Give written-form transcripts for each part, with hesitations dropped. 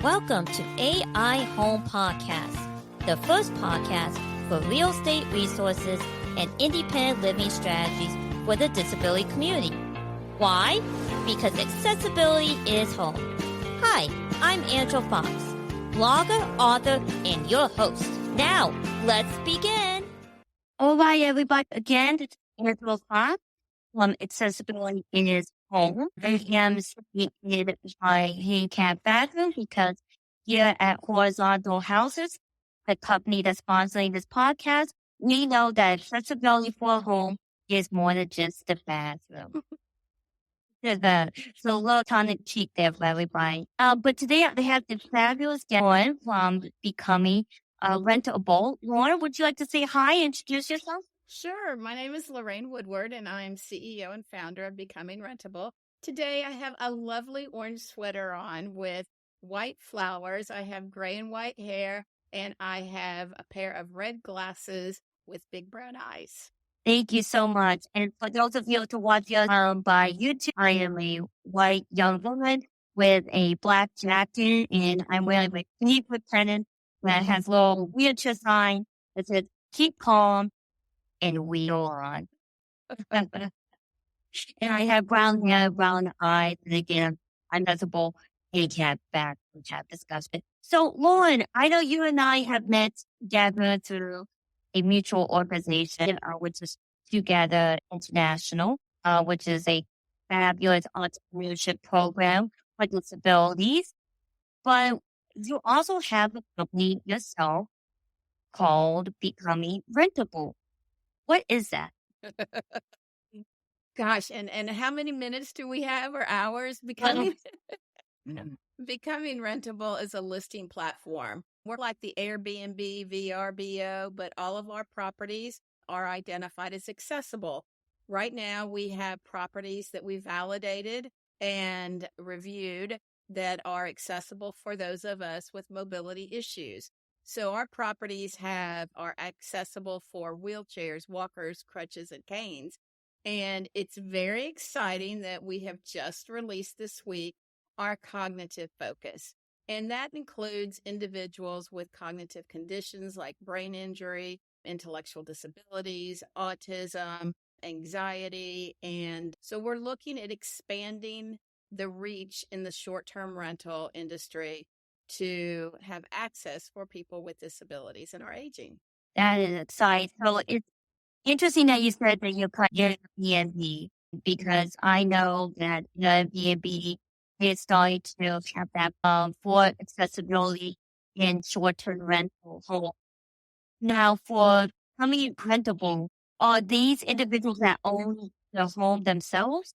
Welcome to AI Home Podcast, the first podcast for real estate resources and independent living strategies for the disability community. Why? Because accessibility is home. Hi, I'm Angela Fox, blogger, author, and your host. Now, let's begin. All right, everybody. Again, it's Angela Fox from Accessibility is Home. I am seated by handicap bathroom because here at Horizontal Houses, the company that's sponsoring this podcast, we know that accessibility for a home is more than just the bathroom. So a little tongue in cheek there for everybody. But today they have this fabulous guest Lauren from Becoming Rentable. Lauren, would you like to say hi and introduce yourself? Sure. My name is Lorraine Woodward, and I'm CEO and founder of Becoming Rentable. Today, I have a lovely orange sweater on with white flowers. I have gray and white hair, and I have a pair of red glasses with big brown eyes. Thank you so much. And for those of you to watch us by YouTube, I am a white young woman with a black jacket, and I'm wearing a Cleveland pennant that has a little wheelchair sign that says, "Keep calm and wheel on." And I have brown hair, brown eyes, and again, I'm visible handicap back, which I've discussed it. So, Lauren, I know you and I have met together through a mutual organization, which is Together International, which is a fabulous entrepreneurship program for disabilities. But you also have a company yourself called Becoming Rentable. What is that? Gosh, and how many minutes do we have or hours? Becoming Rentable is a listing platform. We're like the Airbnb, VRBO, but all of our properties are identified as accessible. Right now, we have properties that we validated and reviewed that are accessible for those of us with mobility issues. So our properties are accessible for wheelchairs, walkers, crutches, and canes. And it's very exciting that we have just released this week our cognitive focus. And that includes individuals with cognitive conditions like brain injury, intellectual disabilities, autism, anxiety. And so we're looking at expanding the reach in the short-term rental industry to have access for people with disabilities and are aging. That is exciting. So it's interesting that you said that you're Airbnb, because I know that the Airbnb is starting to have that for accessibility in short-term rental home. Now, for Becoming Rentable, are these individuals that own the home themselves?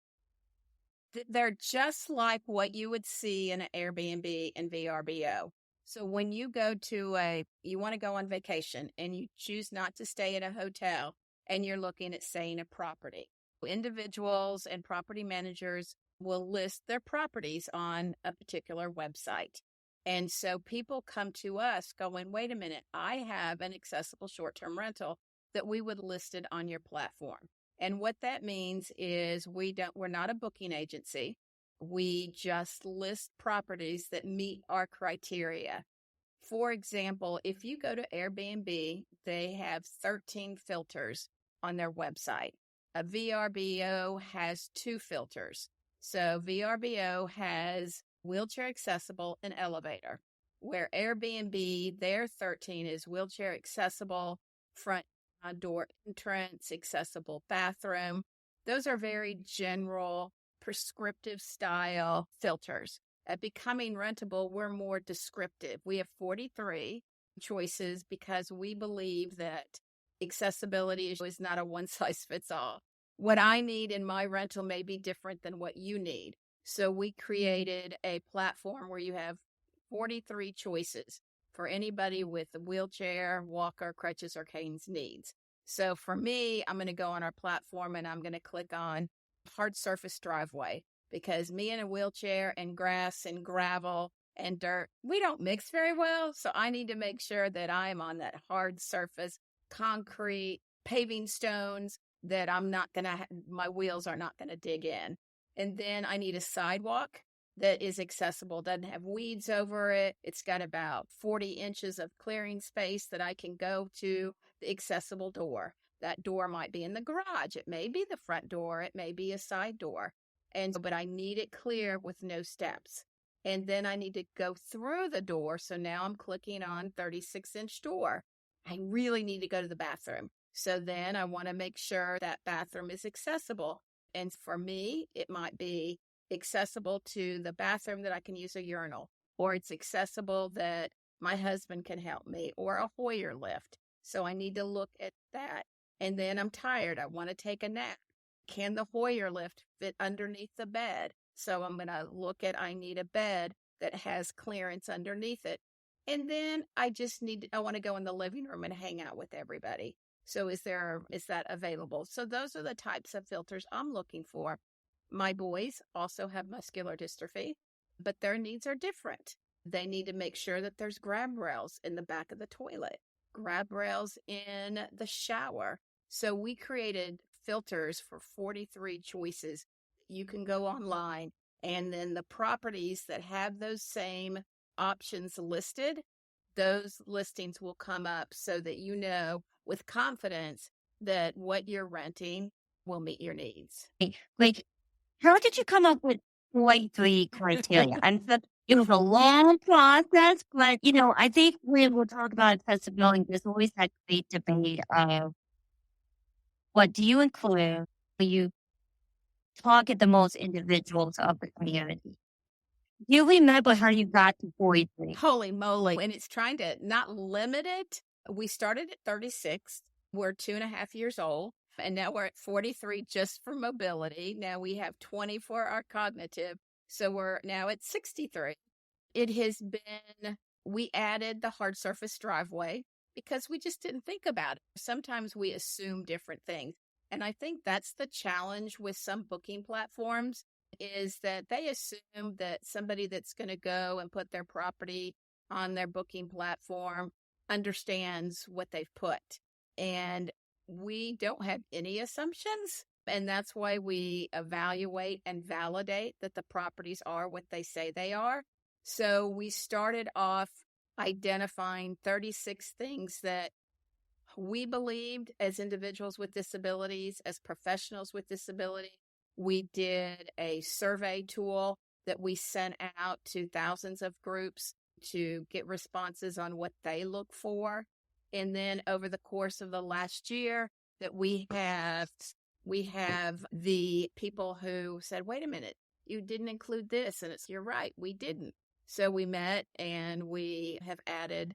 They're just like what you would see in an Airbnb and VRBO. So when you go to you want to go on vacation and you choose not to stay at a hotel and you're looking at staying a property, individuals and property managers will list their properties on a particular website. And so people come to us going, wait a minute, I have an accessible short-term rental that we would list it on your platform. And what that means is we're not a booking agency. We just list properties that meet our criteria. For example, if you go to Airbnb, they have 13 filters on their website. A VRBO has 2 filters. So VRBO has wheelchair accessible and elevator, where Airbnb, their 13 is wheelchair accessible, front door entrance, accessible bathroom. Those are very general, prescriptive style filters. At Becoming Rentable, we're more descriptive. We have 43 choices because we believe that accessibility is not a one-size-fits-all. What I need in my rental may be different than what you need. So we created a platform where you have 43 choices for anybody with a wheelchair, walker, crutches, or canes needs. So for me, I'm going to go on our platform and I'm going to click on hard surface driveway, because me in a wheelchair and grass and gravel and dirt, we don't mix very well. So I need to make sure that I'm on that hard surface, concrete, paving stones that my wheels are not going to dig in. And then I need a sidewalk that is accessible, doesn't have weeds over it. It's got about 40 inches of clearing space that I can go to the accessible door. That door might be in the garage. It may be the front door. It may be a side door. But I need it clear with no steps. And then I need to go through the door. So now I'm clicking on 36-inch door. I really need to go to the bathroom. So then I want to make sure that bathroom is accessible. And for me, it might be accessible to the bathroom that I can use a urinal, or it's accessible that my husband can help me, or a Hoyer lift. So I need to look at that. And then I'm tired. I want to take a nap. Can the Hoyer lift fit underneath the bed? So I'm going to look at, I need a bed that has clearance underneath it. And then I want to go in the living room and hang out with everybody. So is that available? So those are the types of filters I'm looking for. My boys also have muscular dystrophy, but their needs are different. They need to make sure that there's grab rails in the back of the toilet, grab rails in the shower. So we created filters for 43 choices. You can go online, and then the properties that have those same options listed, those listings will come up so that you know with confidence that what you're renting will meet your needs. Like, how did you come up with 43 criteria? It was a long process, but, I think when we'll talk about accessibility, there's always that great debate of what do you include when you target the most individuals of the community. Do you remember how you got to 43? Holy moly. And it's trying to not limit it. We started at 36. We're 2.5 years old. And now we're at 43 just for mobility. Now we have 20 for our cognitive. So we're now at 63. It has been, we added the hard surface driveway because we just didn't think about it. Sometimes we assume different things. And I think that's the challenge with some booking platforms, is that they assume that somebody that's going to go and put their property on their booking platform understands what they've put. And we don't have any assumptions. And that's why we evaluate and validate that the properties are what they say they are. So we started off identifying 36 things that we believed as individuals with disabilities, as professionals with disability. We did a survey tool that we sent out to thousands of groups to get responses on what they look for. And then over the course of the last year that we have the people who said, wait a minute, you didn't include this. And you're right, we didn't. So we met and we have added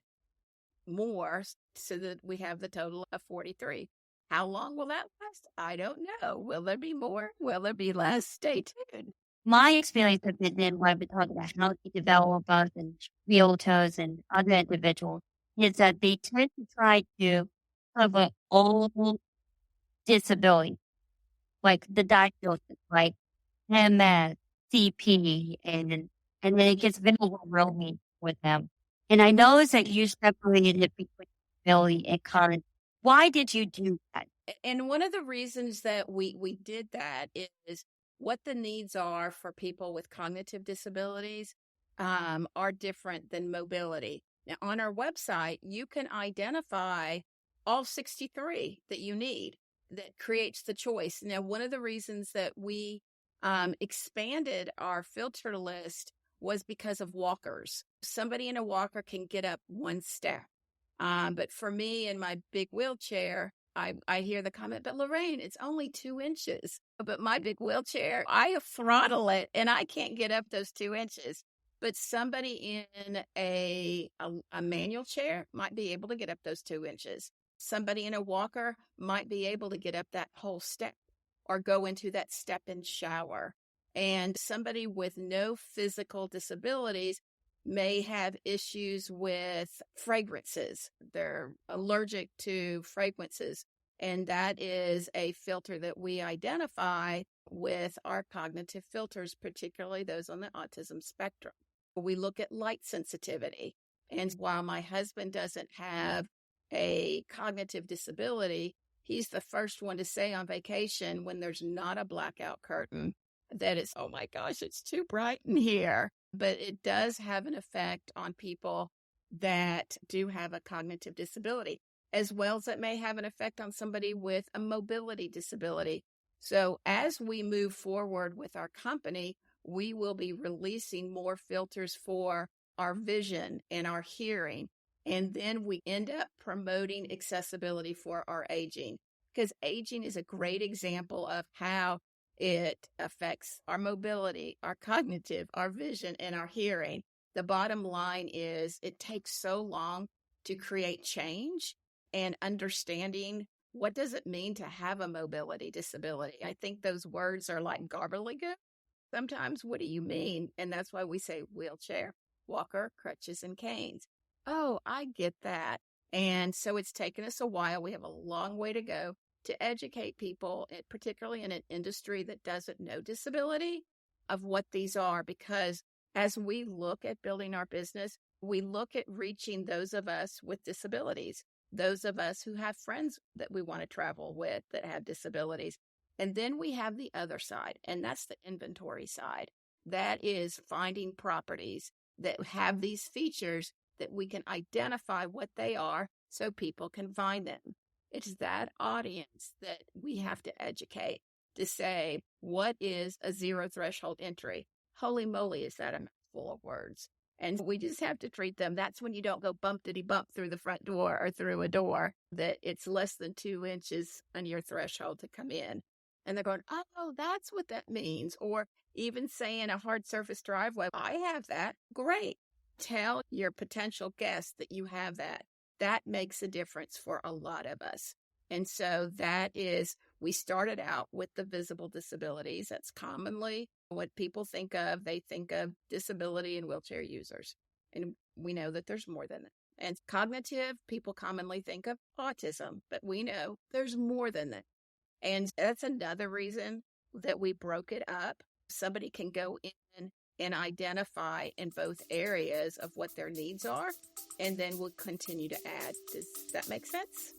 more so that we have the total of 43. How long will that last? I don't know. Will there be more? Will there be less? Stay tuned. My experience has been when we're talking about housing developers and realtors and other individuals is that they tend to try to cover all disabilities, like the diagnosis, like MS, CP, and then it gets very overwhelming with them. And I know that you separated it between disability and cognitive. Why did you do that? And one of the reasons that we did that is what the needs are for people with cognitive disabilities are different than mobility. Now, on our website, you can identify all 63 that you need. That creates the choice. Now, one of the reasons that we expanded our filter list was because of walkers. Somebody in a walker can get up one step. But for me in my big wheelchair, I hear the comment, but Lorraine, it's only 2 inches. But my big wheelchair, I throttle it and I can't get up those 2 inches. But somebody in a manual chair might be able to get up those 2 inches. Somebody in a walker might be able to get up that whole step or go into that step-in shower. And somebody with no physical disabilities may have issues with fragrances. They're allergic to fragrances. And that is a filter that we identify with our cognitive filters, particularly those on the autism spectrum. We look at light sensitivity. And while my husband doesn't have a cognitive disability, he's the first one to say on vacation when there's not a blackout curtain that is, oh my gosh, it's too bright in here. But it does have an effect on people that do have a cognitive disability, as well as it may have an effect on somebody with a mobility disability. So as we move forward with our company, we will be releasing more filters for our vision and our hearing. And then we end up promoting accessibility for our aging, because aging is a great example of how it affects our mobility, our cognitive, our vision, and our hearing. The bottom line is it takes so long to create change and understanding what does it mean to have a mobility disability. I think those words are like gobbledygook. Sometimes, what do you mean? And that's why we say wheelchair, walker, crutches, and canes. Oh, I get that. And so it's taken us a while. We have a long way to go to educate people, particularly in an industry that doesn't know disability, of what these are. Because as we look at building our business, we look at reaching those of us with disabilities, those of us who have friends that we want to travel with that have disabilities. And then we have the other side, and that's the inventory side. That is finding properties that have these features that we can identify what they are so people can find them. It's that audience that we have to educate to say, what is a zero threshold entry? Holy moly, is that a mouthful of words? And we just have to treat them. That's when you don't go bumpity-bump through the front door or through a door, that it's less than 2 inches on your threshold to come in. And they're going, oh, that's what that means. Or even saying a hard surface driveway, I have that. Great. Tell your potential guests that you have that. That makes a difference for a lot of us. And so that is, we started out with the visible disabilities. That's commonly what people think of. They think of disability and wheelchair users. And we know that there's more than that. And cognitive, people commonly think of autism, but we know there's more than that. And that's another reason that we broke it up. Somebody can go in and identify in both areas of what their needs are, and then we'll continue to add. Does that make sense?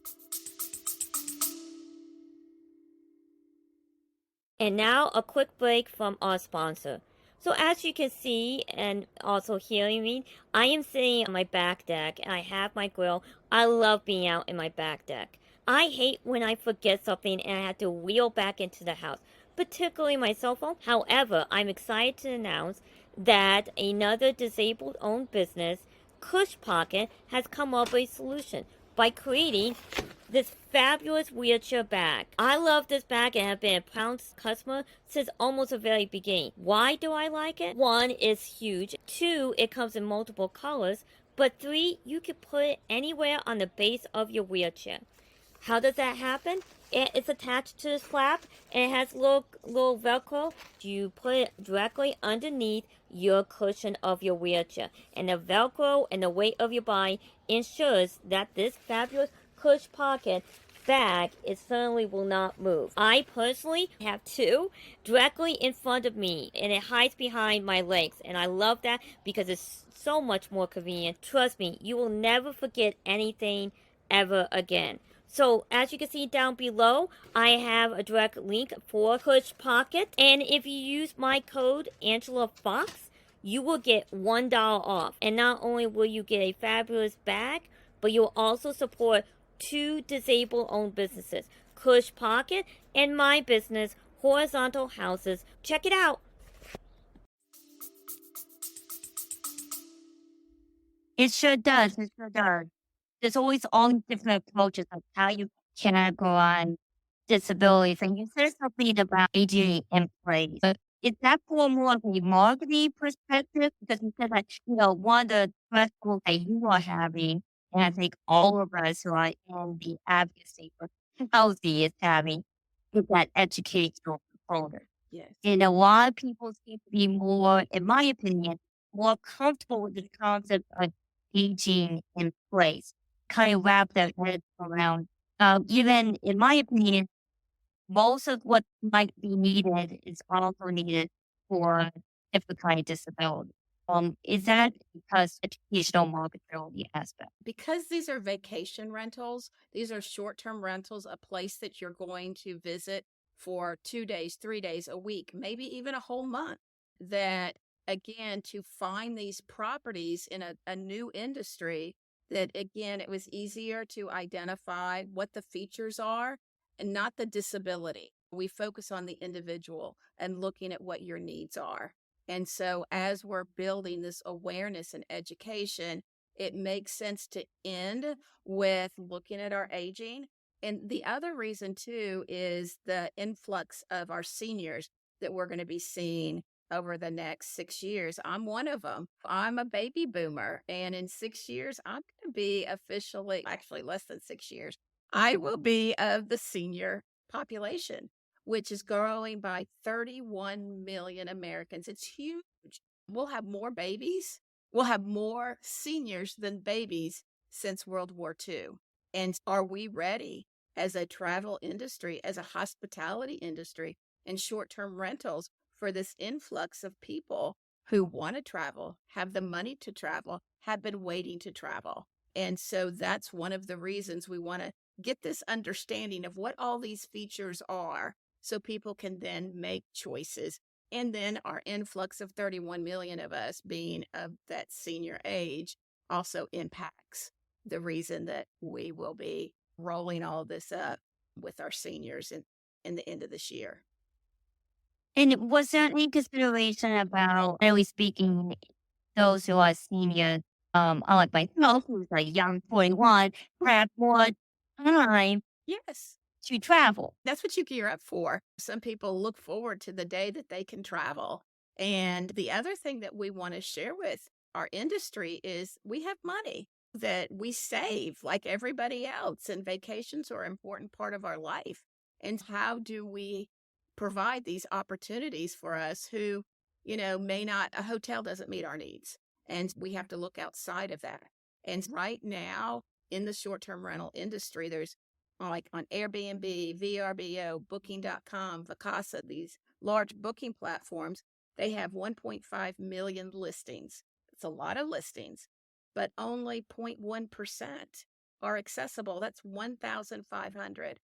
And now a quick break from our sponsor. So as you can see and also hearing me, I am sitting on my back deck and I have my grill. I love being out in my back deck. I hate when I forget something and I have to wheel back into the house, particularly my cell phone. However, I'm excited to announce that another disabled owned business, Cush Pocket, has come up with a solution by creating this fabulous wheelchair bag. I love this bag and have been a proud customer since almost the very beginning. Why do I like it? 1, it's huge. 2, it comes in multiple colors. But 3, you can put it anywhere on the base of your wheelchair. How does that happen? It's attached to the flap and it has little Velcro. You put it directly underneath your cushion of your wheelchair. And the Velcro and the weight of your body ensures that this fabulous Cush Pocket bag, it certainly will not move. I personally have 2 directly in front of me and it hides behind my legs, and I love that because it's so much more convenient. Trust me, you will never forget anything ever again. So as you can see down below, I have a direct link for Cush Pocket, and if you use my code Angela Fox, you will get $1 off. And not only will you get a fabulous bag, but you'll also support 2 disabled-owned businesses, Cush Pocket and my business, Horizontal Houses. Check it out. It sure does. It sure does. There's always all these different approaches of how you can go on disabilities. And you said something about aging in place. But is that for more of a marketing perspective? Because you said that, one of the thresholds that you are having, and I think all of us who are in the advocacy for healthy is having, is that educational component. Yes. And a lot of people seem to be more, in my opinion, more comfortable with the concept of aging in place, kind of wrap their heads around. Even in my opinion, most of what might be needed is also needed for different kind of disability. Is that because educational marketability aspect? Because these are vacation rentals, these are short-term rentals, a place that you're going to visit for 2 days, 3 days, a week, maybe even a whole month. That again, to find these properties in a new industry, that again, it was easier to identify what the features are and not the disability. We focus on the individual and looking at what your needs are. And so as we're building this awareness and education, it makes sense to end with looking at our aging. And the other reason too is the influx of our seniors that we're going to be seeing over the next 6 years. I'm one of them. I'm a baby boomer. And in 6 years, I'm going to be officially, actually less than 6 years, I will be of the senior population, which is growing by 31 million Americans. It's huge. We'll have more babies. We'll have more seniors than babies since World War II. And are we ready as a travel industry, as a hospitality industry, and short-term rentals for this influx of people who want to travel, have the money to travel, have been waiting to travel? And so that's one of the reasons we want to get this understanding of what all these features are so people can then make choices. And then our influx of 31 million of us being of that senior age also impacts the reason that we will be rolling all this up with our seniors in the end of this year. And was there any consideration about, generally speaking, those who are seniors, unlike myself, who's a young 41, have more time Yes. to travel? That's what you gear up for. Some people look forward to the day that they can travel. And the other thing that we want to share with our industry is we have money that we save like everybody else, and vacations are an important part of our life. And how do we provide these opportunities for us who, may not, a hotel doesn't meet our needs. And we have to look outside of that. And right now in the short-term rental industry, there's like on Airbnb, VRBO, Booking.com, Vacasa, these large booking platforms, they have 1.5 million listings. It's a lot of listings, but only 0.1% are accessible. That's 1,500.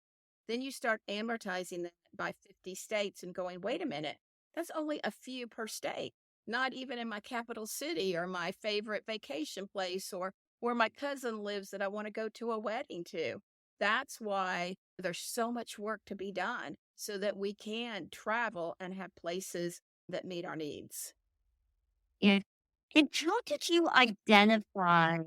Then you start amortizing that by 50 states and going, wait a minute, that's only a few per state. Not even in my capital city or my favorite vacation place or where my cousin lives that I want to go to a wedding to. That's why there's so much work to be done so that we can travel and have places that meet our needs. Yeah. And how did you identify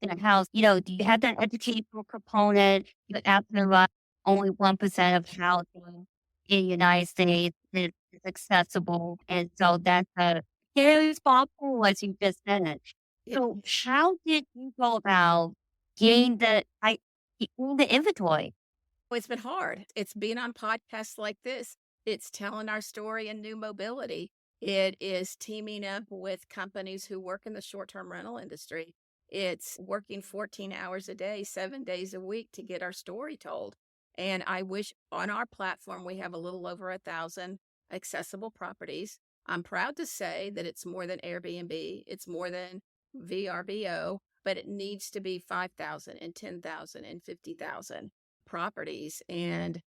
the house? Do you have that educational component? You after like only 1% of housing in the United States is accessible. And so that's a very small pool, as you just said. It, So how did you go about getting getting the inventory? it's been hard. It's being on podcasts like this. It's telling our story in new mobility. It is teaming up with companies who work in the short-term rental industry. It's working 14 hours a day, 7 days a week to get our story told. And I wish on our platform, we have a little over 1,000 accessible properties. I'm proud to say that it's more than Airbnb. It's more than VRBO, but it needs to be 5,000 and 10,000 and 50,000 properties. And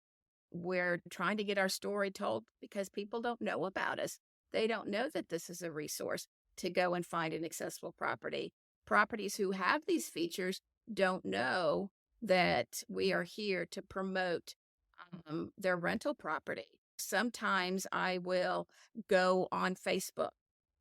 we're trying to get our story told because people don't know about us. They don't know that this is a resource to go and find an accessible property. Properties who have these features don't know that we are here to promote their rental property. Sometimes I will go on Facebook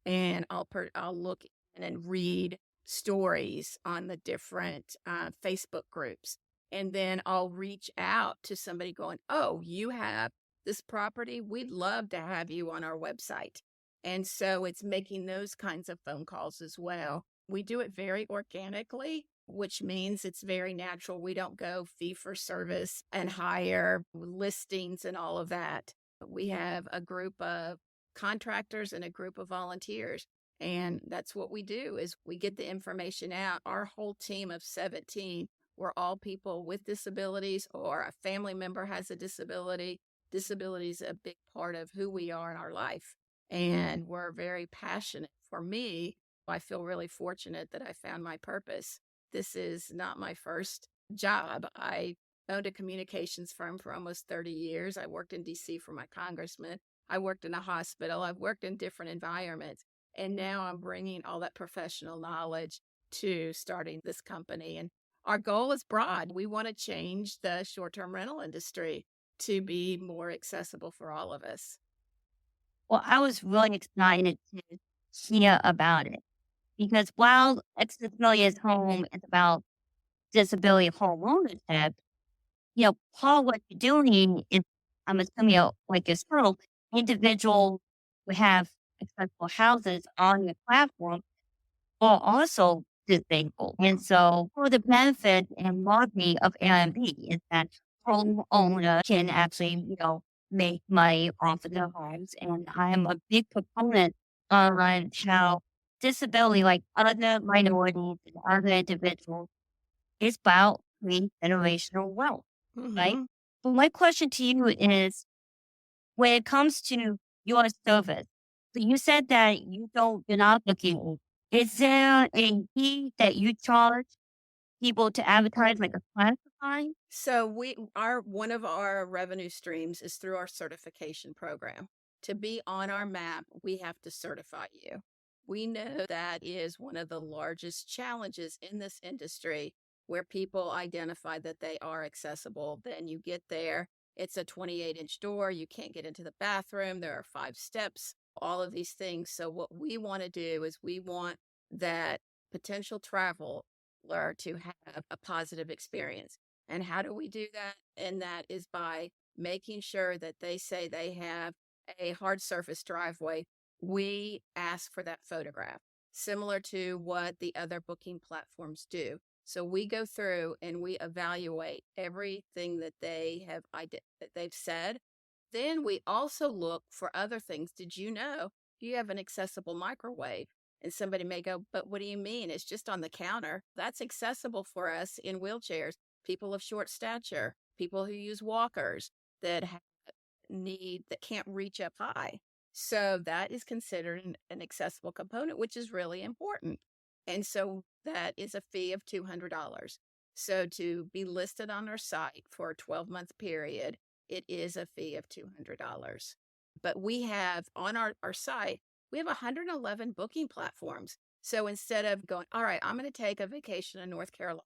and I'll look in and read stories on the different Facebook groups. And then I'll reach out to somebody going, oh, you have this property. We'd love to have you on our website. And so it's making those kinds of phone calls as well. We do it very organically, which means it's very natural. We don't go fee for service and hire listings and all of that. We have a group of contractors and a group of volunteers. And that's what we do is we get the information out. Our whole team of 17, we're all people with disabilities or a family member has a disability. Disability is a big part of who we are in our life. And we're very passionate. For me, I feel really fortunate that I found my purpose. This is not my first job. I owned a communications firm for almost 30 years. I worked in DC for my congressman. I worked in a hospital. I've worked in different environments. And now I'm bringing all that professional knowledge to starting this company. And our goal is broad. We want to change the short-term rental industry to be more accessible for all of us. Well, I was really excited to hear about it because while accessibility is home is about disability home ownership, part of what you're doing is, I'm assuming, like yourself, individuals who have accessible houses on your platform are also disabled. And so, for the benefit and marketing of Airbnb is that homeowners can actually, make money off of their homes. And I'm a big proponent on how disability, like other minorities and other individuals, is about creating generational wealth, right? Mm-hmm. But my question to you is, when it comes to your service, so you said that you're not looking. Is there a fee that you charge people to advertise, like a classifying? So one of our revenue streams is through our certification program. To be on our map, we have to certify you. We know that is one of the largest challenges in this industry where people identify that they are accessible. Then you get there, it's a 28-inch door, you can't get into the bathroom, there are 5 steps, all of these things. So what we want to do is we want that potential traveler to have a positive experience. And how do we do that? And that is by making sure that they say they have a hard surface driveway. We ask for that photograph, similar to what the other booking platforms do. So we go through and we evaluate everything that that they've said. Then we also look for other things. Did you know you have an accessible microwave? And somebody may go, but what do you mean? It's just on the counter. That's accessible for us in wheelchairs, people of short stature, people who use walkers that that can't reach up high. So that is considered an accessible component, which is really important. And so that is a fee of $200. So to be listed on our site for a 12-month period, it is a fee of $200. But we have on our site, we have 111 booking platforms. So instead of going, all right, I'm going to take a vacation in North Carolina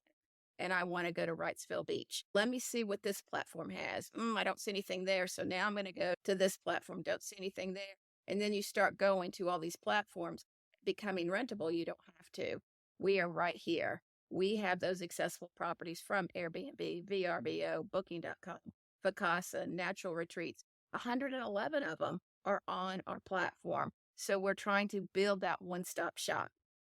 and I want to go to Wrightsville Beach. Let me see what this platform has. I don't see anything there. So now I'm going to go to this platform. Don't see anything there. And then you start going to all these platforms. Becoming Rentable, you don't have to. We are right here. We have those accessible properties from Airbnb, VRBO, Booking.com, Vacasa, Natural Retreats. 111 of them are on our platform. So we're trying to build that one-stop shop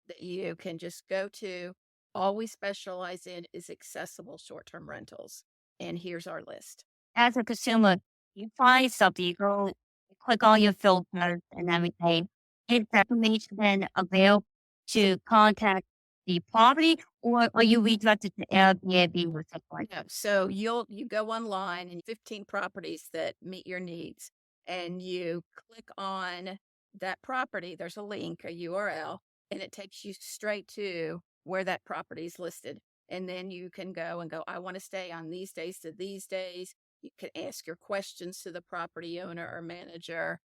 that you can just go to. All we specialize in is accessible short-term rentals. And here's our list. As a consumer, you find something, you go, you click all your filters and everything. Is that information then available to contact the property, or are you redirected to Airbnb or something like that? No. So you go online and 15 properties that meet your needs, and you click on that property. There's a link, a URL, and it takes you straight to where that property is listed. And then you can go, I want to stay on these days to these days. You can ask your questions to the property owner or manager.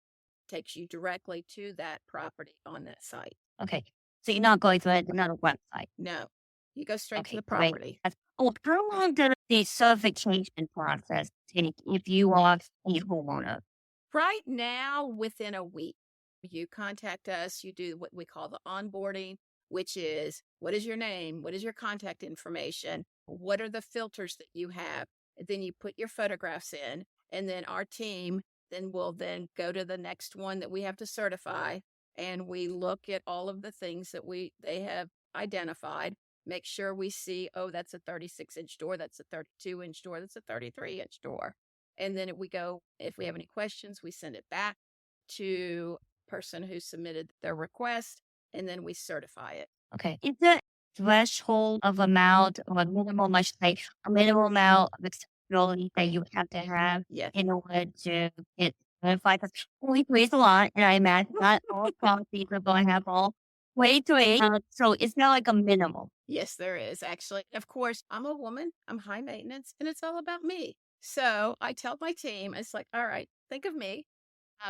Takes you directly to that property on that site. Okay. So you're not going through another website. No, you go straight to Okay, the great. property. How long does the certification process take if you are a homeowner? Right now, within a week, you contact us, you do what we call the onboarding, which is what is your name? What is your contact information? What are the filters that you have? And then you put your photographs in, and then our team will go to the next one that we have to certify. And we look at all of the things that they have identified, make sure we see, oh, that's a 36-inch door, that's a 32-inch door, that's a 33-inch door. And then if we have any questions, we send it back to person who submitted their request, and then we certify it. Okay. Is there a threshold of amount or a minimum, I should say, a minimum amount of accessibility that you have to have Yes. in order to get certified? Because we raise a lot, and I imagine not all properties are going to have all Wait, wait. So it's not like a minimum. Yes, there is actually. Of course, I'm a woman, I'm high maintenance, and it's all about me. So I tell my team, it's like, all right, think of me.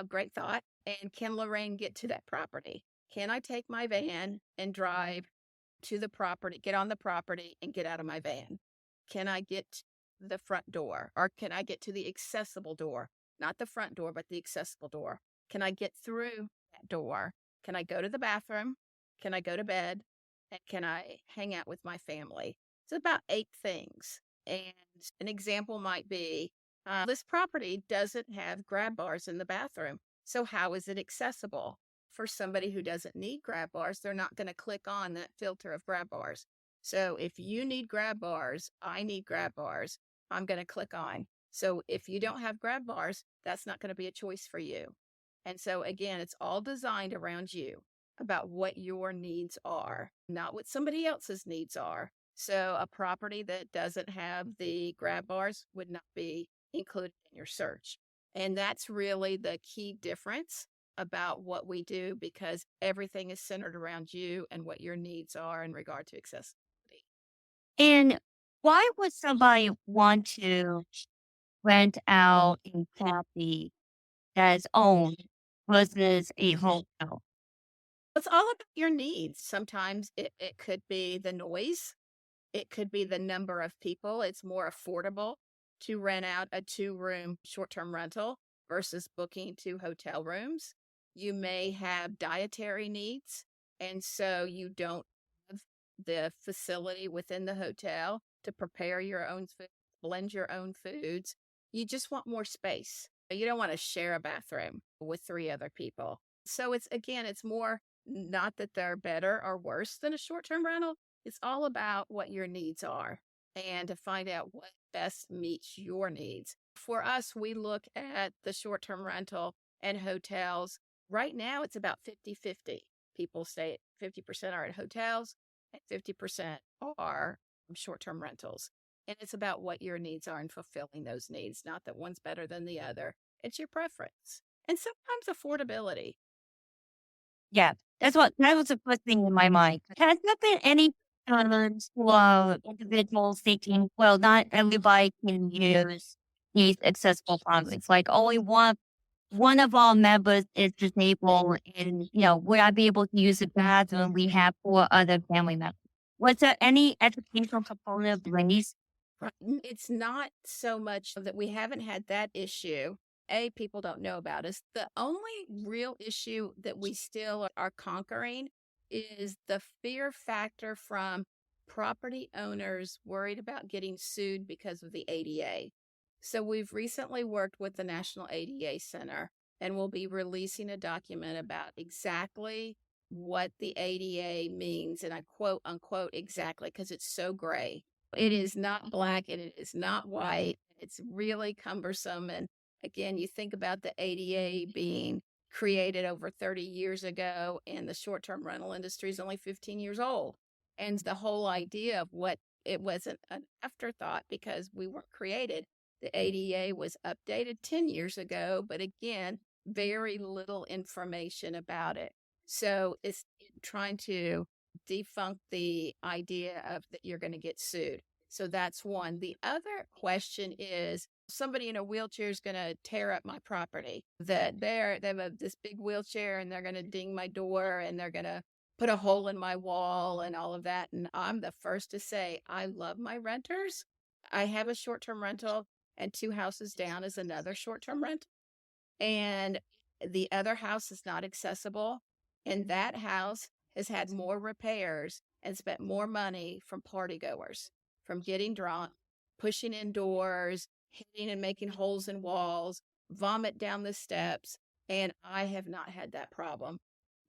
Great thought. And can Lorraine get to that property? Can I take my van and drive to the property, get on the property and get out of my van? Can I get to the front door, or can I get to the accessible door? Not the front door, but the accessible door. Can I get through that door? Can I go to the bathroom? Can I go to bed? And can I hang out with my family? It's about 8 things. And an example might be this property doesn't have grab bars in the bathroom. So, how is it accessible? For somebody who doesn't need grab bars, they're not going to click on that filter of grab bars. So, if you need grab bars, I need grab bars, I'm going to click on. So, if you don't have grab bars, that's not going to be a choice for you. And so, again, it's all designed around you, about what your needs are, not what somebody else's needs are. So, a property that doesn't have the grab bars would not be included in your search. And that's really the key difference about what we do, because everything is centered around you and what your needs are in regard to accessibility. And why would somebody want to rent out a property that is owned versus a hotel? It's all about your needs. Sometimes it could be the noise. It could be the number of people. It's more affordable to rent out a 2-room short-term rental versus booking 2 hotel rooms. You may have dietary needs, and so you don't have the facility within the hotel to prepare your own food, blend your own foods. You just want more space. You don't want to share a bathroom with 3 other people. So it's more, not that they're better or worse than a short-term rental. It's all about what your needs are and to find out what best meets your needs. For us, we look at the short-term rental and hotels. Right now, it's about 50-50. People say 50% are at hotels and 50% are short-term rentals. And it's about what your needs are and fulfilling those needs, not that one's better than the other. It's your preference. And sometimes affordability. Yeah, that was the first thing in my mind. Has there been any times where individuals thinking, well, not everybody can use these accessible properties. Like only one of our members is disabled and would I be able to use the bathroom we have 4 other family members? Was there any educational component raised? It's not so much that we haven't had that issue. People don't know about us. The only real issue that we still are conquering is the fear factor from property owners worried about getting sued because of the ADA. So we've recently worked with the National ADA Center, and we'll be releasing a document about exactly what the ADA means. And I quote unquote exactly, because it's so gray. It is not black and it is not white. It's really cumbersome. And again, you think about the ADA being created over 30 years ago, and the short-term rental industry is only 15 years old. And the whole idea of what it wasn't an afterthought because we weren't created. The ADA was updated 10 years ago, but again, very little information about it. So it's trying to debunk the idea of that you're going to get sued. So that's one. The other question is, somebody in a wheelchair is going to tear up my property. They have this big wheelchair and they're going to ding my door and they're going to put a hole in my wall and all of that. And I'm the first to say, I love my renters. I have a short-term rental, and 2 houses down is another short-term rental. And the other house is not accessible. And that house has had more repairs and spent more money from party goers, from getting drunk, pushing in doors, hitting and making holes in walls, vomit down the steps. And I have not had that problem,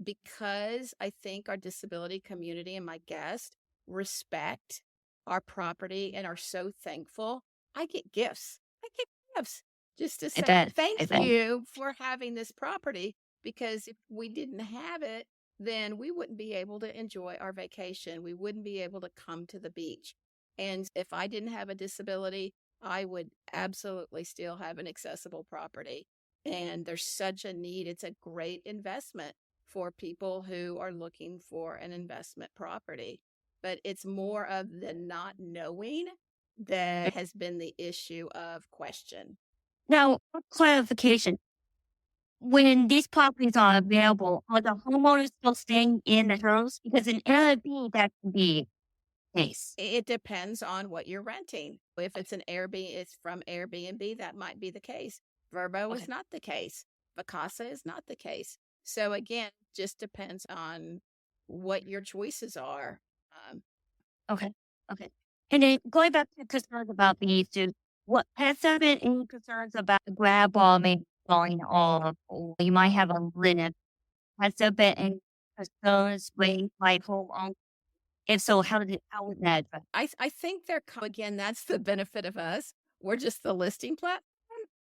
because I think our disability community and my guests respect our property and are so thankful. I get gifts. I get gifts just to say thank you for having this property, because if we didn't have it, then we wouldn't be able to enjoy our vacation. We wouldn't be able to come to the beach. And if I didn't have a disability, I would absolutely still have an accessible property. And there's such a need. It's a great investment for people who are looking for an investment property. But it's more of the not knowing that has been the issue of question. Now, for clarification, when these properties are available, are the homeowners still staying in the house? Because in Airbnb, that can be the case. It depends on what you're renting. If it's it's from Airbnb, that might be the case. Verbo is not the case. Vacasa is not the case. So again, just depends on what your choices are. Okay. Okay. And then going back to concerns about these, what has there been any concerns about the grab bar maybe falling off, or you might have a limit? Has there been any concerns with like home owners? If so, how would that address? I think again, that's the benefit of us. We're just the listing platform.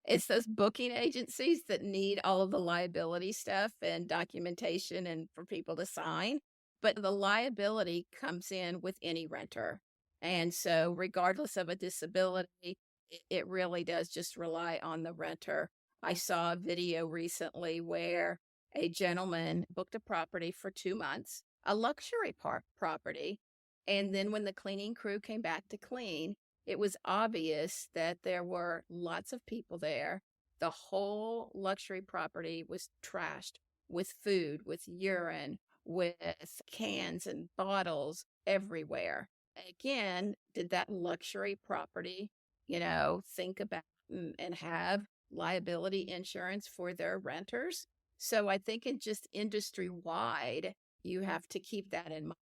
It's those booking agencies that need all of the liability stuff and documentation and for people to sign. But the liability comes in with any renter. And so, regardless of a disability, it really does just rely on the renter. I saw a video recently where a gentleman booked a property for 2 months, a luxury property. And then when the cleaning crew came back to clean, it was obvious that there were lots of people there. The whole luxury property was trashed with food, with urine, with cans and bottles everywhere. Again, did that luxury property, think about and have liability insurance for their renters? So I think it just industry wide, you have to keep that in mind.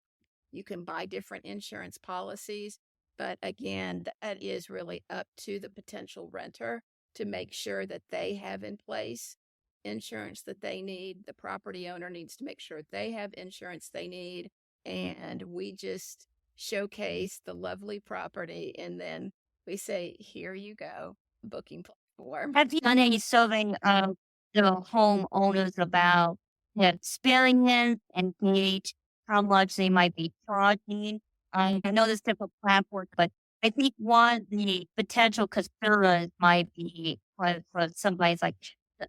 You can buy different insurance policies, but again, that is really up to the potential renter to make sure that they have in place insurance that they need. The property owner needs to make sure they have insurance they need. And we just showcase the lovely property and then we say, here you go, booking platform. Have you done any survey of the homeowners about the experience and gauge how much they might be charging? I know there's different platforms, but I think one of the potential concerns might be for somebody's like,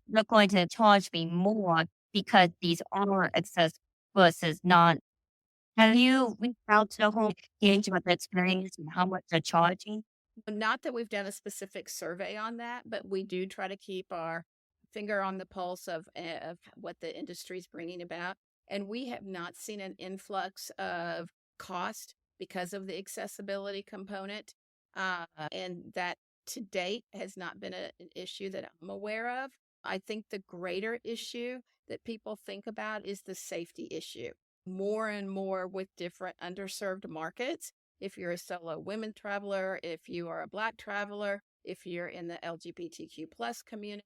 they're going to charge me more because these are accessible versus not. Have you reached out to the home gauge about the experience and how much they're charging? Not that we've done a specific survey on that, but we do try to keep our finger on the pulse of what the industry is bringing about. And we have not seen an influx of cost because of the accessibility component. And that to date has not been an issue that I'm aware of. I think the greater issue that people think about is the safety issue. More and more with different underserved markets. If you're a solo women traveler, if you are a Black traveler, if you're in the LGBTQ plus community,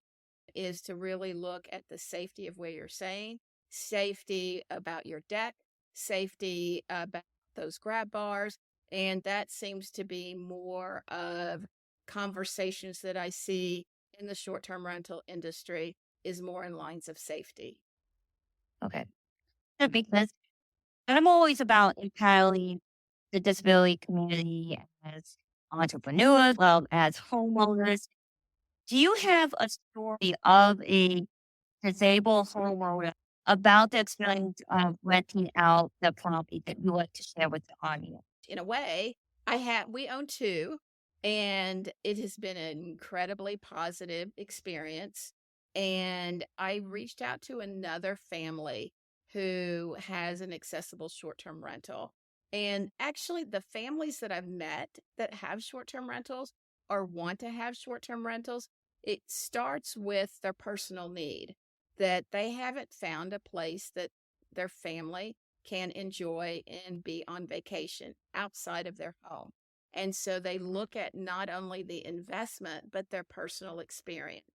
is to really look at the safety of where you're staying, safety about your deck, safety about those grab bars. And that seems to be more of conversations that I see in the short-term rental industry is more in lines of safety. Okay. That makes sense. And I'm always about empowering the disability community as entrepreneurs, well, as homeowners. Do you have a story of a disabled homeowner about the experience of renting out the property that you like to share with the audience? In a way, we own two, and it has been an incredibly positive experience. And I reached out to another family who has an accessible short-term rental. And actually, the families that I've met that have short-term rentals or want to have short-term rentals, it starts with their personal need that they haven't found a place that their family can enjoy and be on vacation outside of their home. And so they look at not only the investment, but their personal experience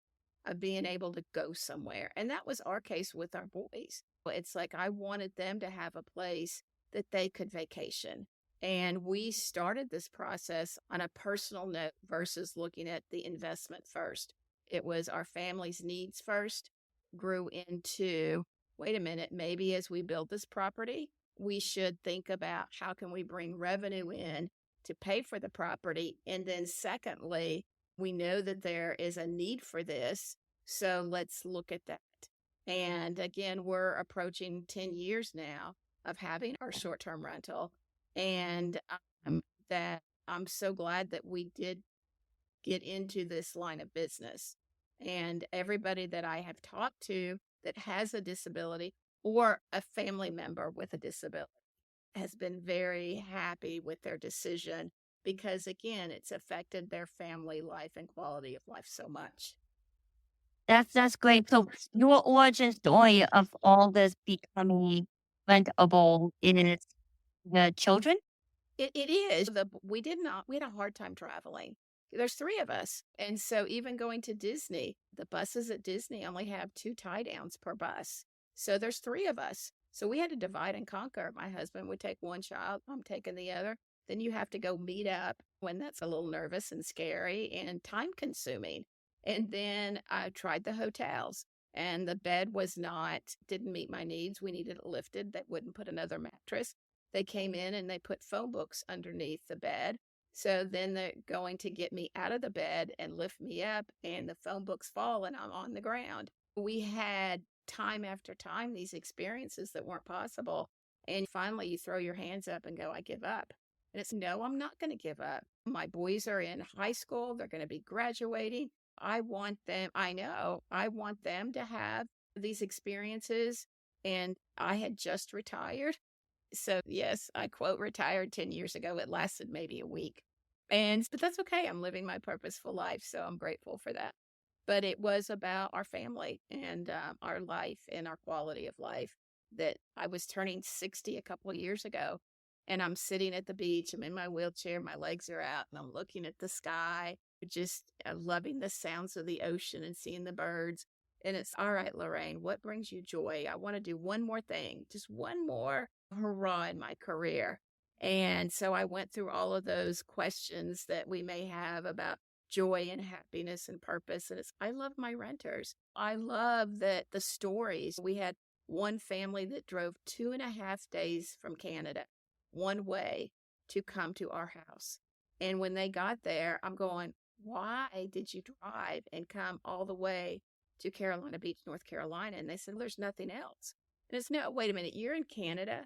of being able to go somewhere. And that was our case with our boys. It's like I wanted them to have a place that they could vacation. And we started this process on a personal note versus looking at the investment first. It was our family's needs first, grew into wait a minute, maybe as we build this property, we should think about how can we bring revenue in to pay for the property. And then secondly, we know that there is a need for this. So let's look at that. And again, we're approaching 10 years now of having our short-term rental. And that I'm so glad that we did get into this line of business. And everybody that I have talked to that has a disability or a family member with a disability has been very happy with their decision because, again, it's affected their family life and quality of life so much. That's great. So your origin story of all this becoming rentable is the children? It is. We had a hard time traveling. There's three of us. And so even going to Disney, the buses at Disney only have 2 tie downs per bus. So there's three of us. So we had to divide and conquer. My husband would take one child, I'm taking the other. Then you have to go meet up when that's a little nervous and scary and time consuming. And then I tried the hotels and the bed didn't meet my needs. We needed it lifted. That wouldn't put another mattress. They came in and they put phone books underneath the bed. So then they're going to get me out of the bed and lift me up, and the phone books fall and I'm on the ground. We had time after time these experiences that weren't possible. And finally, you throw your hands up and go, I give up. And it's no, I'm not going to give up. My boys are in high school, they're going to be graduating. I want them to have these experiences. And I had just retired. So yes, I quote retired 10 years ago. It lasted maybe a week. But that's okay. I'm living my purposeful life. So I'm grateful for that. But it was about our family and our life and our quality of life that I was turning 60 a couple of years ago. And I'm sitting at the beach. I'm in my wheelchair. My legs are out and I'm looking at the sky, just loving the sounds of the ocean and seeing the birds. And it's all right, Lorraine, what brings you joy? I want to do one more thing, just one more hurrah in my career. And so I went through all of those questions that we may have about joy and happiness and purpose. And I love my renters. I love that the stories. We had one family that drove 2.5 days from Canada one way to come to our house. And when they got there, I'm going, why did you drive and come all the way to Carolina Beach, North Carolina? And they said, well, there's nothing else. And it's no, wait a minute, you're in Canada,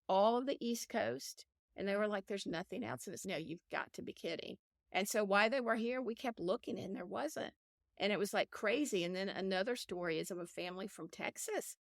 all of the East Coast. And they were like, there's nothing else. And it's no, you've got to be kidding. And so while they were here, we kept looking and there wasn't. And it was like crazy. And then another story is of a family from Texas.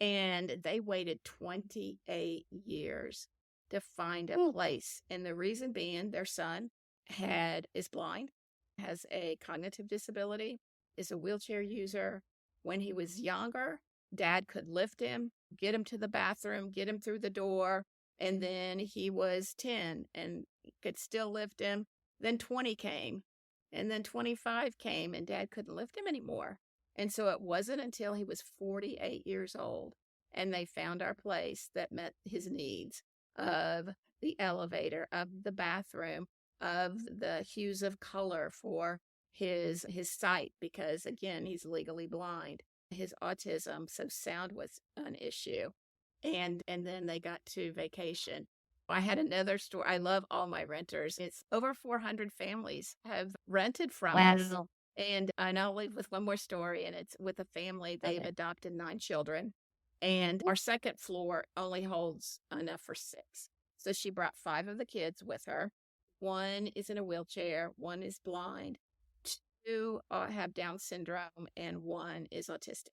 And they waited 28 years to find a place. And the reason being their son is blind, has a cognitive disability, is a wheelchair user. When he was younger, dad could lift him, get him to the bathroom, get him through the door. And then he was 10 and could still lift him. Then 20 came and then 25 came and dad couldn't lift him anymore. And so it wasn't until he was 48 years old and they found our place that met his needs of the elevator, of the bathroom, of the hues of color for his sight, because again, he's legally blind, his autism, so sound was an issue. And then they got to vacation. I had another story. I love all my renters. It's over 400 families have rented from us. Wow. And I'll leave with one more story, and it's with a family. They've Okay. adopted 9 children, and our second floor only holds enough for 6. So she brought 5 of the kids with her. One is in a wheelchair, one is blind, 2 have Down syndrome, and 1 is autistic.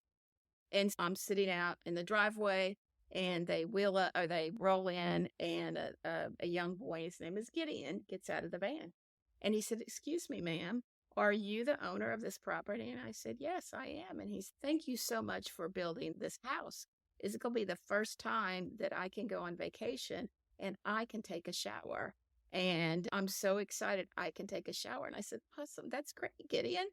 And I'm sitting out in the driveway, and they roll in, and a young boy, his name is Gideon, gets out of the van. And he said, excuse me, ma'am, are you the owner of this property? And I said, yes, I am. And he's, thank you so much for building this house. Is it going to be the first time that I can go on vacation and I can take a shower? And I'm so excited I can take a shower. And I said, awesome, that's great, Gideon.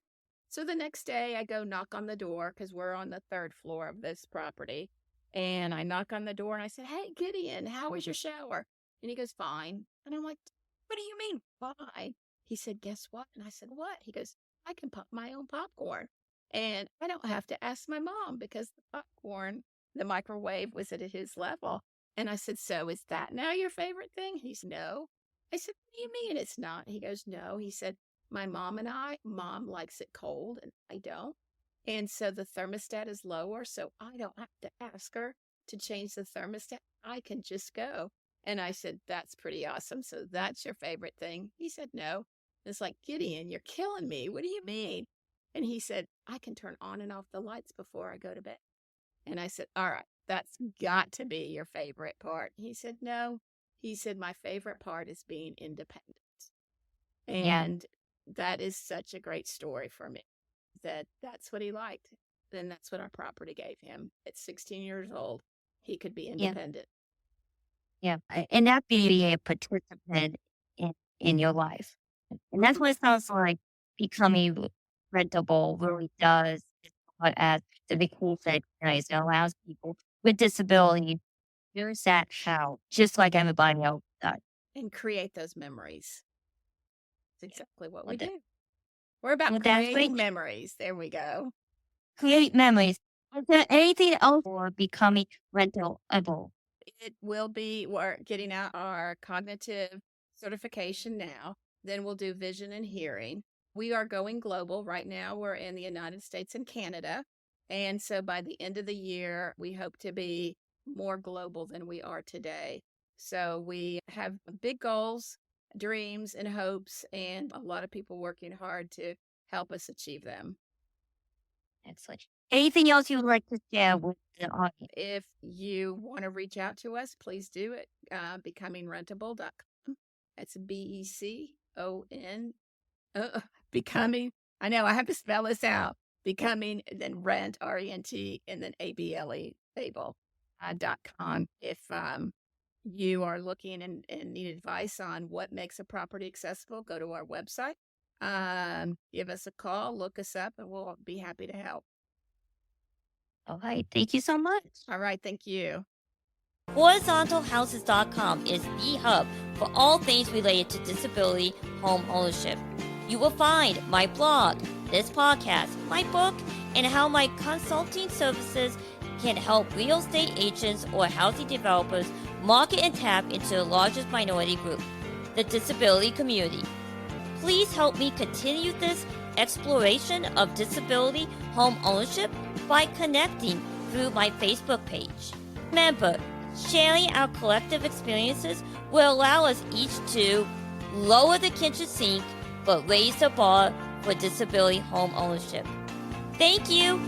So the next day I go knock on the door because we're on the 3rd floor of this property. And I knock on the door and I said, hey, Gideon, how was your shower? And he goes, fine. And I'm like, what do you mean, fine? He said, guess what? And I said, what? He goes, I can pop my own popcorn. And I don't have to ask my mom because the microwave was at his level. And I said, so is that now your favorite thing? He's no. I said, what do you mean it's not? He goes, no. He said, mom likes it cold and I don't. And so the thermostat is lower, so I don't have to ask her to change the thermostat. I can just go. And I said, that's pretty awesome. So that's your favorite thing? He said, no. It's like, Gideon, you're killing me. What do you mean? And he said, I can turn on and off the lights before I go to bed. And I said, all right, that's got to be your favorite part. He said, no. He said, my favorite part is being independent. And that is such a great story for me, that's what he liked. Then that's what our property gave him. At 16 years old, he could be independent. And that be a participant in your life. And that's what it sounds like becoming rentable really does. But as the big cool said, it allows people with disability here's that how, just like everybody else does. And create those memories. That's exactly what we Well, do. We're about well, that's creating great. memories. There we go. Create memories. Is there anything else for becoming rentable? It will be, we're getting out our cognitive certification now. Then we'll do vision and hearing. We are going global. Right now, we're in the United States and Canada. And so by the end of the year, we hope to be more global than we are today. So we have big goals, dreams, and hopes, and a lot of people working hard to help us achieve them. Excellent. Anything else you would like to share with the audience? If you want to reach out to us, please do it. BecomingRentable.com. That's BECON. Becoming. I know I have to spell this out. Becoming, then rent, RENT, and then ABLE, able.com. If you are looking and need advice on what makes a property accessible, go to our website. Give us a call, look us up, and we'll be happy to help. All right. Thank you so much. All right. Thank you. HorizontalHouses.com is the hub for all things related to disability home ownership. You will find my blog, this podcast, my book, and how my consulting services can help real estate agents or housing developers market and tap into the largest minority group, the disability community. Please help me continue this exploration of disability home ownership by connecting through my Facebook page. Remember, sharing our collective experiences will allow us each to lower the kitchen sink but raise the bar for disability home ownership. Thank you.